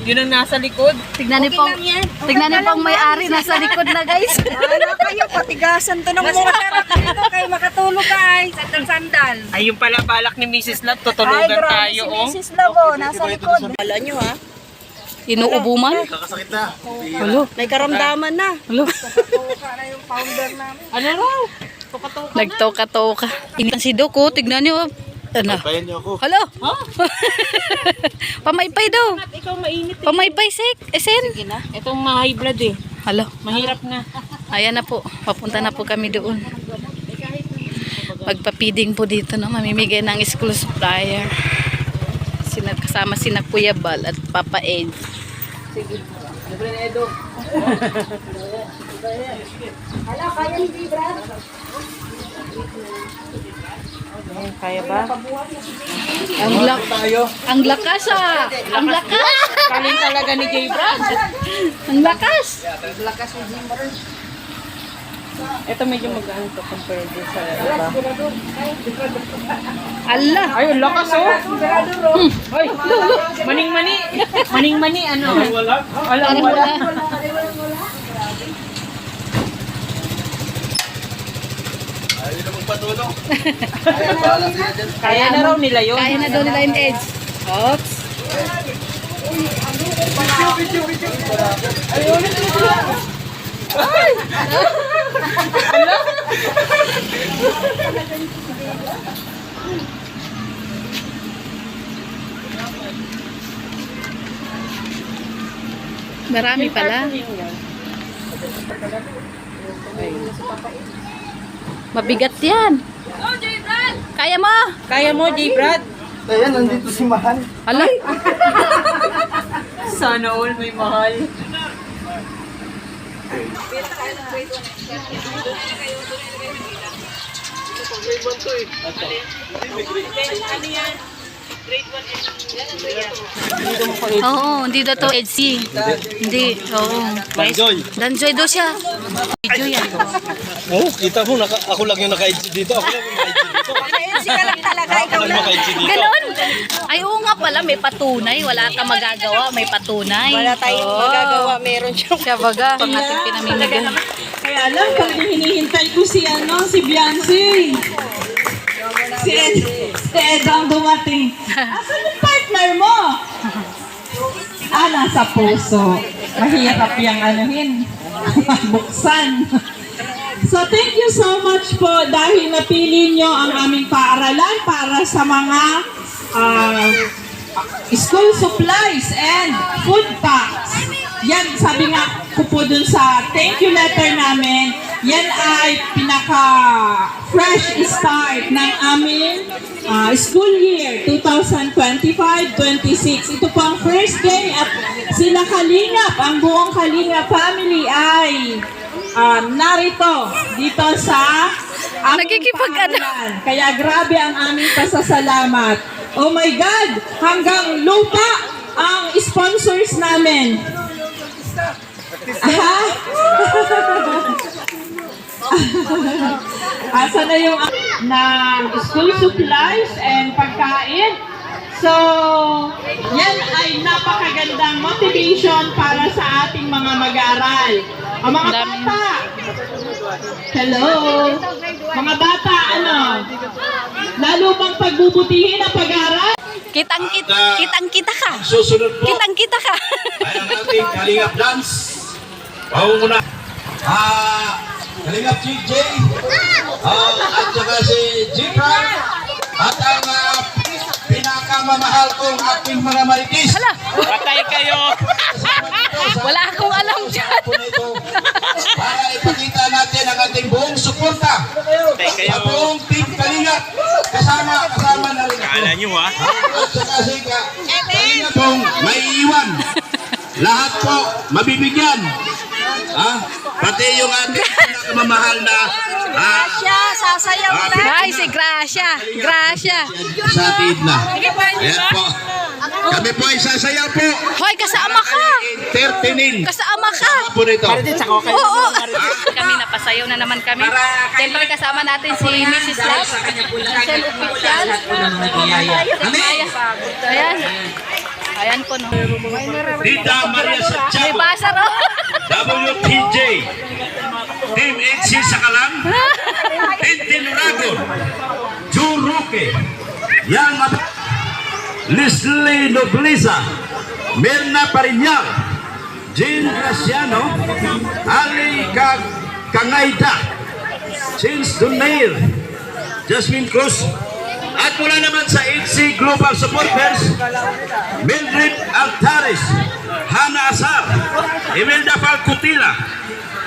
Yun ang nasa likod. Tignan niyo pong, may-ari nasa likod na guys. Ano kayo, patigasan to ng mga dito kayo makatulog ay sandal-sandal. Ay, yung pala balak ni Mrs. Love, tutulugan tayo, oh. Si Mrs. Labo, nasa likod. Wala nyo ha? Inuubo man. Kakasakit na. Halo. May karamdaman na. Halo. Tuka na yung founder namin. Ano raw? Tuka-tuka. Nagtoka-toka. Initan si Doc, oh. Tignan niyo. Ano? Bayan niyo ako. Halo. Pamaypay daw. Ikaw mainit eh. Pamaypay, Esen. Sige na. Itong high blood eh. Halo. Mahirap na. Ayan na po. Papunta na po kami doon. Magpa-feeding po dito, no? Mamimigay ng school supplier. Kasama sina Kuya Bal at Papa Ed. Sige. Libre na Edo. Hala, kaya hindi, Brad. Kaya ba? Ang lakas ah! Ang lakas! Kaling talaga ni Jay Brad. Ang lakas! Ito medyo mag-ano to compare din sa iba. Allah! Ay, ang lakas oh. Ay, maning-mani. Maning-mani, ano? Wala. Wala. Ayaw na magpatulong. Ayaw bahala sila dyan. Kaya na raw nila yun. Kaya na daw nila yung edge. Oops! Marami pala. Mabigat yan. Kaya mo? Kaya mo, Jay Brad? Ayan, nandito si Mahal. Hala? Sana all may mahal. Oo, hindi daw to EDC. Hindi, oo. Danjoy. Danjoy daw siya. Video yan. Oh, kita mo, ako lang yung naka-edge dito. Ako lang yung naka-edge dito. Sika lang talaga, ikaw Ako lang lang. naka-edge dito. Ganon. Ay, oo nga pala, may patunay. Wala kang magagawa, may patunay. Wala tayong magagawa, meron siyang Siya baga, pang ating pinamimigay. Kaya alam, pag hinihintay ko si Beyonce. Si Ed ang dumating. Asan yung partner mo? Nasa puso. Mahirap yung anuhin. Buksan. So thank you so much po dahil napili nyo ang aming paaralan para sa mga school supplies and food packs. Yan, sabi nga ko po dun sa thank you letter namin, yan ay pinaka-fresh start ng aming school year 2025-26. Ito po ang first day at sila Kalingap, ang buong Kalingap family ay narito dito sa aming paaralan. Kaya grabe ang aming pasasalamat. Oh my God! Hanggang lupa ang sponsors namin. Aha! Asa na yung school supplies and pagkain? So, yan ay napakagandang motivation para sa ating mga mag-aaral. Ang mga bata, hello! Mga bata, lalo bang pagbubutihin ang pag-aaral? Kitang-kita ka. Susunod po Kitang-kita ka. ay ang ating Kalingap Dance. Paunguna. Kalingap GJ. At saka si Jipran. At ang pinakamamahal kong aking mga maritis. Hala! Patay kayo. Wala akong alam dyan. Para ipakita natin ang ating buong suporta sa buong Team Kalingap. Kasama na rin ako. Kala nyo ha? At saka si Kalingap pong may iwan. Lahat po mabibigyan. Pati yung ating pinakamamahal na sasayaw na. Ay, si Gracia. Gracia. sa atid na. Ayan po. Kami po ay sasayaw po. Hoy, kasama ka. Entertainin. Kasama ka. Po nito. Oo. Kami napasayaw na naman kami. Siyempre kasama natin si Mrs. Lex. Michelle Official. Ayan. Ayan po, no. Tita Maria May Santiago, basa, no? WTJ, Team HC Sakalang, Tintin Dragon, Joe Roque, Yang Leslie Nobleza, Mirna Parinyal, Jean Graciano, Ali Kangayda, James Donair, Jasmine Cruz, at mula naman sa HC Global Supporters, Mildred Altares, Hana Asar, Imelda Falcutila,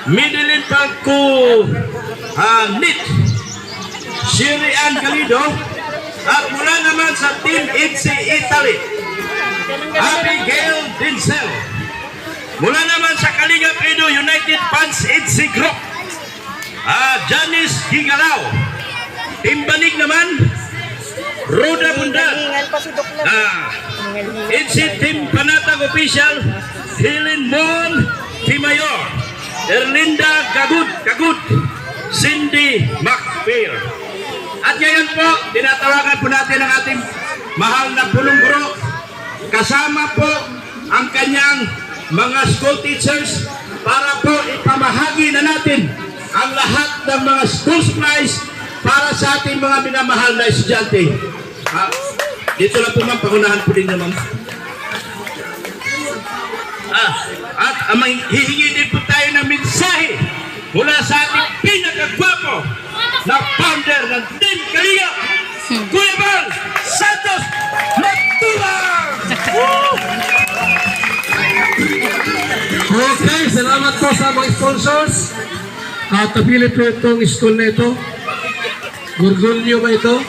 Midilin Falco Nit, Shiri Ann Galido, at mula naman sa Team HC Italy, Abigail Dinsel, mula naman sa Kalingap Edo United Fans HC Group, Janice Hingalaw, Team Banig naman, Roda Bundal, HC Team Panatag Official, Helen Mon Timayor, Erlinda Kagud, Cindy McPhail. At ngayon po, tinatawagan po natin ang ating mahal na pulong guro. Kasama po ang kanyang mga school teachers para po ipamahagi na natin ang lahat ng mga school supplies para sa ating mga minamahal na estudyante. Dito lang po ma'am, pagunahan po din naman. At hihingi din po tayo ng mensahe mula sa ating pinakagwapo na founder ng Team Kalinga, Kuya Bal Santos Matubang! Okay, salamat po sa mga sponsors. At napili po itong school na ito. Gurgulyo ba ito?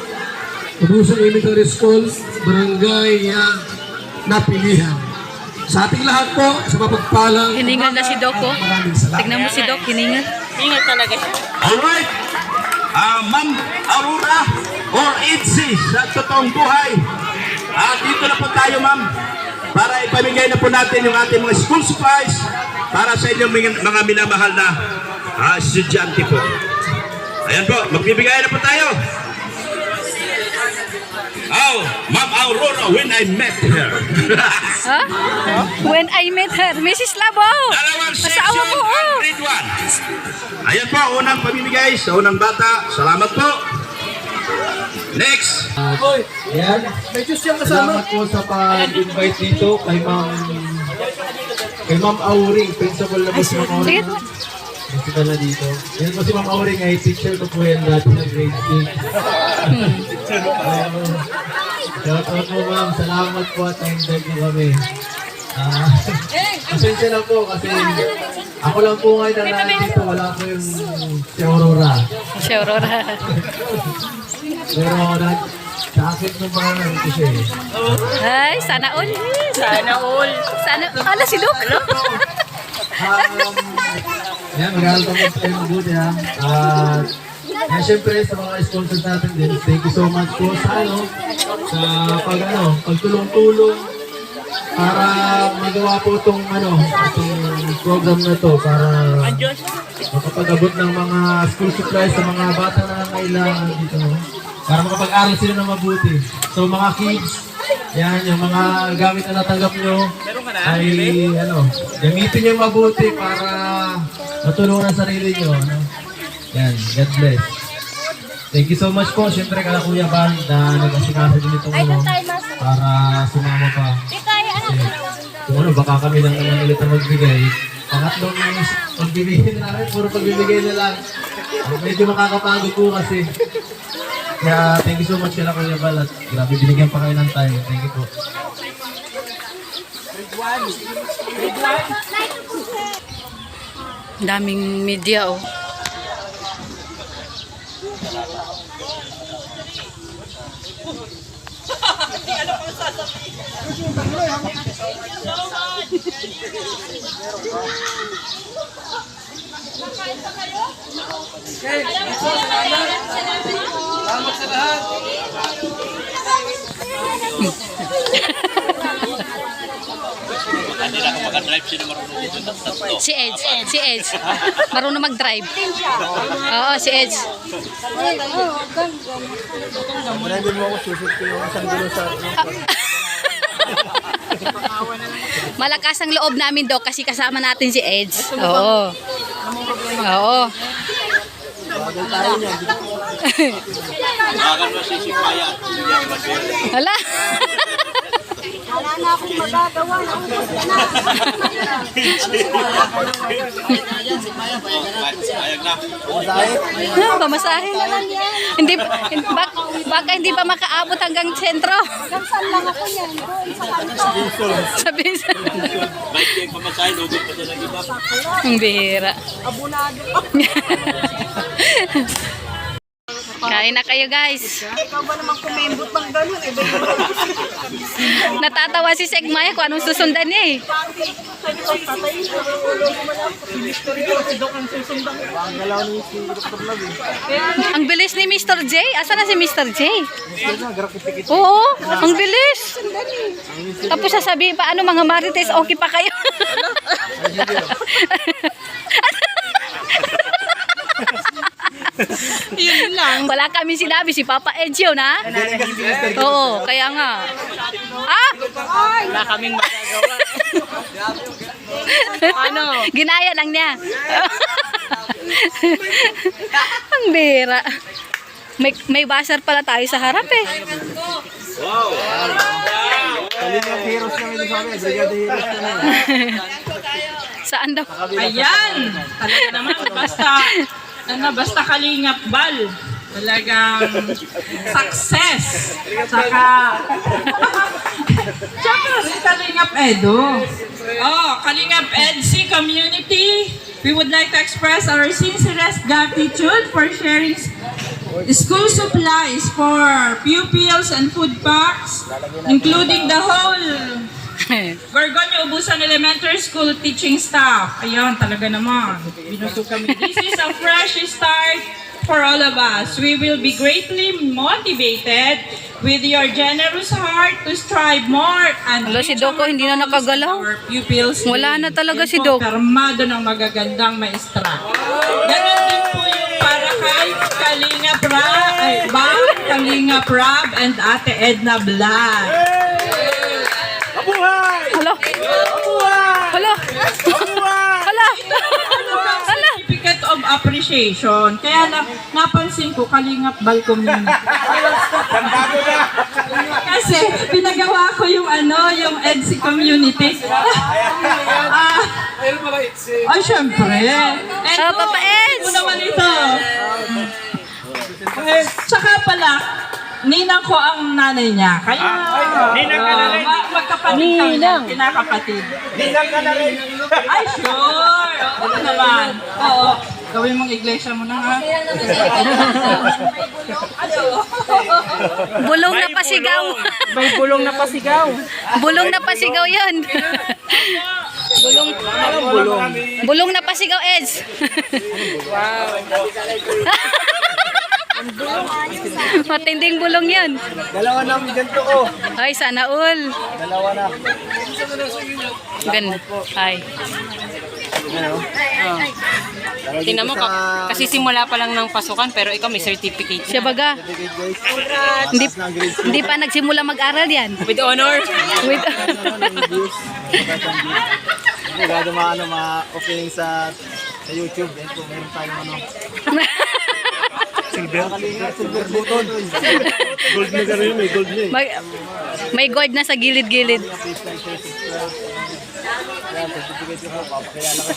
Ubusang Elementary School, Barangay Napilihan. Sa ating lahat po, sa mapagpalang Hiningal na si Doc, oh. Maraming salamat. Tignan mo si Doc, hiningal. Hiningal talaga siya. Alright, Ma'am Aurora or Itzy sa totoong buhay. Dito na po tayo ma'am para ipamigay na po natin yung ating mga school supplies para sa inyong mga minamahal na estudyante po. Ayan po, magbibigay na po tayo. Oh, Ma'am Aurora, when I met her. Ha? When I met her, Mrs. Labaw. Dalawang Asawa section, ko, oh. grade 1. Ayan po, unang pamimigay sa unang bata. Salamat po. Next. Yan. Salamat po sa pag-invite dito kay Ma'am Auring, principal na po si Ma'am Sige Auring. po. Principal na dito. Yan po si Ma'am Auring ay teacher ko po yan dati ng grade 6. Shout out po ma'am, salamat po at na-invite niyo kami. Pasensya na po kasi ako lang po ngayon na nandito, wala po yung si Aurora. Si Aurora. Pero sa akin nung mga nandito siya eh. Ay, sana all. Sana all. Sana, ala si Doc. Yan, mag-aalto mo tayo mabuti ha. At syempre sa mga sponsors natin din, thank you so much po sa sa pagtulong-tulong para magawa po itong program na to para makapag-abot ng mga school supplies sa mga bata na kailangan dito para makapag-aral sila ng mabuti. So mga kids, yan, yung mga gamit na natanggap nyo ay gamitin nyo mabuti para matulungan ang sarili nyo. Yan, God bless. Thank you so much po. Siyempre kala Kuya Bal na nag-asikasa din itong para sumama pa. Kasi baka kami lang naman ulit ang magbigay. Pangatlong magbibigay na namin, puro pagbibigay na lang. Medyo makakapagod po kasi. Kaya thank you so much kala Kuya Bal at grabe binigyan pa kayo ng time. Thank you po. Daming media, oh. Si Edge. Marunong mag-drive. Oo, si Edge. Malakas ang loob namin, Dok, kasi kasama natin si Eds. Oo. Oo. Hala. Wala na akong magagawa. Pamasahe na lang yan. Hindi, baka hindi pa makaabot hanggang sentro. Saan lang ako yan? Doon sa kanto. Sabihin sa... Ang bihira. Abunado. Kain na kayo, guys. Ikaw ba naman kumembot ng gano'n? Natatawa si Segmaya kung anong susundan niya eh. Ang bilis ni Mr. J. Asa na si Mr. J? Oo, ang bilis. Tapos sasabihin pa, ano mga marites, okay pa kayo? Yun lang. Wala kami sinabi, si Papa Edge yun, ha? Oo, kaya nga. Ah! Wala kaming magagawa. Ano? Ginaya lang niya. Ang bira. May basar pala tayo sa harap eh. Kalingap heroes kami sa amin. Brigada heroes kami. Saan daw? Ayan! Talaga naman, basta kalingap bal. Talagang success. Saka rin kalingap edo. Oh, kalingap EDC community. We would like to express our sincerest gratitude for sharing school supplies for pupils and food packs, including the whole Gorgonio Ubusan Elementary School teaching staff. Ayun, talaga naman. Binusog kami. This is a fresh start for all of us. We will be greatly motivated with your generous heart to strive more and Wala, si Doko hindi na nakagalaw. our pupils. Wala na talaga si Doko. Dok. Karmado ng magagandang maestra. Ganon din po yung para kay Kalinga Prab and Ate Edna Blas. Hala. Hala. Hala. Hala. Certificate of appreciation. Kaya napansin ko, Kalingap Bal community. Kasi pinagawa ko yung yung EDC community. Ay, syempre. Oh, Papa Eds! Ano naman ito? Tsaka pala, ninang ko ang nanay niya. Kaya, ninang ka na rin. Magkapatid kami. Kinakapatid. Ninang ka na rin. Ay, sure. Oo naman. Oo. Gawin mong iglesia mo na, ha? Bulong na pasigaw. May bulong na pasigaw. Bulong na pasigaw yan. Bulong na pasigaw, Eds. Matinding bulong yan. Dalawa na ang ganito ko. Ay, sana all. Dalawa na. Ganda. Ay. Tingnan mo, kasi simula pa lang ng pasukan, pero ikaw may certificate Siya baga. Hindi, hindi pa nagsimula mag-aral yan. with honor. With, Sigurado ma-opening sa YouTube. Yan po, meron tayong silver button. Gold na gano'n yun, may gold na may gold na sa gilid-gilid. Yan, certificate ko po, papakilala ko.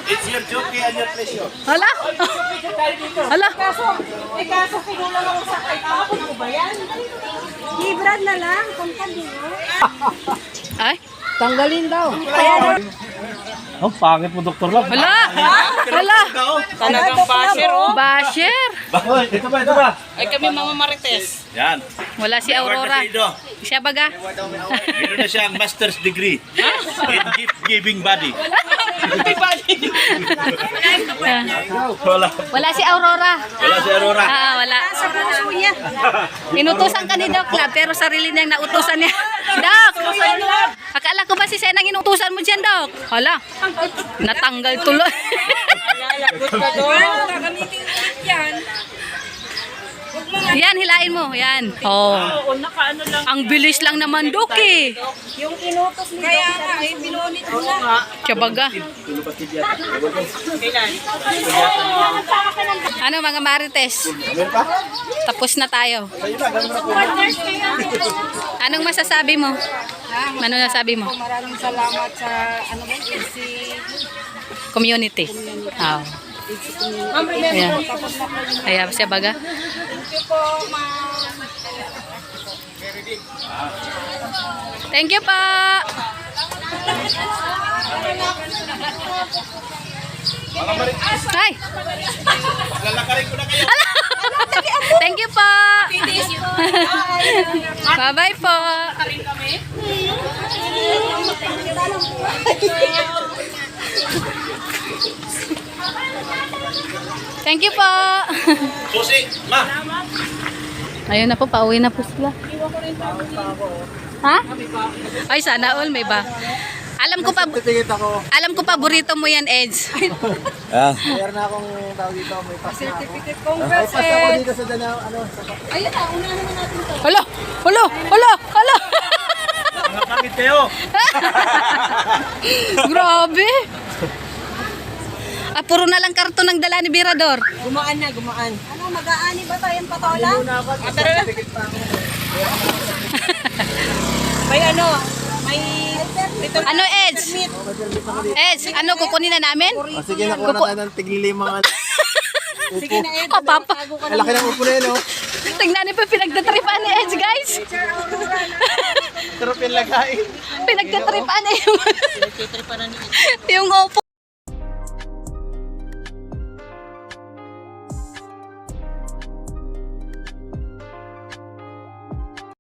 It's your duty and your pleasure. Hala? Hala? Kaso kinulang ako sa kay ako ko ba yan? Librad na lang, kung kanino. Ay? Tanggalin daw. Oh, pangit mo, Dr. Love. Hala? Hala? Talagang basher, oh. Basher? Ito ba? Ay kami mga marites. Yan. Wala si Aurora. Siya baga? Meron na siyang master's degree in gift-giving body. Wala. Wala si Aurora. Wala si Aurora. Ah, wala. Sa puso niya. Inutusan ka ni Doc Lab, pero sarili niyang nautusan niya. Doc! Akala ko ba si Senang inutusan mo dyan, Doc? Hala, natanggal tuloy. Gagamitin ulit yan. Huwag mo nga Yan, hilain mo. Yan. Oh. Oo, nakaano lang. Ang bilis lang naman, Dok eh. Yung inutos ni Kaya nga, eh, binunit mo na. Tiyabaga. Ano mga Marites? Tapos na tayo. Partners kaya. Anong masasabi mo? Ano nasabi mo? Maraming salamat sa, ano ba, EDC Community. Oh. community. Ayan. Tapos na po yung Kaya siya baga. thank you po, ma'am. Thank you pa. Hi. Thank you po. Bye-bye po. Thank you po. Susi, ma. Ayun na po, pauwi na po sila. Ha? Ay, sana all may ba? Titigit ako. Alam ko paborito mo yan, Eds. Mayroon na akong tawag dito. May pass na ako. May pass ako dito sa Danao. Ano? Ayun na, una naman natin to. Hala! Hala! Hala! Hala! Mga pangit kayo. Grabe! Puro na lang karton ang dala ni Birador. Gumaan na, gumaan. Ano, mag-aani ba tayong patola? May ano, may... Ano, Eds? Eds, ano, kukunin na namin? Sige, nakuha na tayo ng tigli-limang Sige na, Ed. Oh, papa. Ang laki ng upo na yun, oh. Tingnan niyo pa pinagtatripan ni Eds, guys. Sarap yung lagay. Pinagtatripan niya yung... yung upo.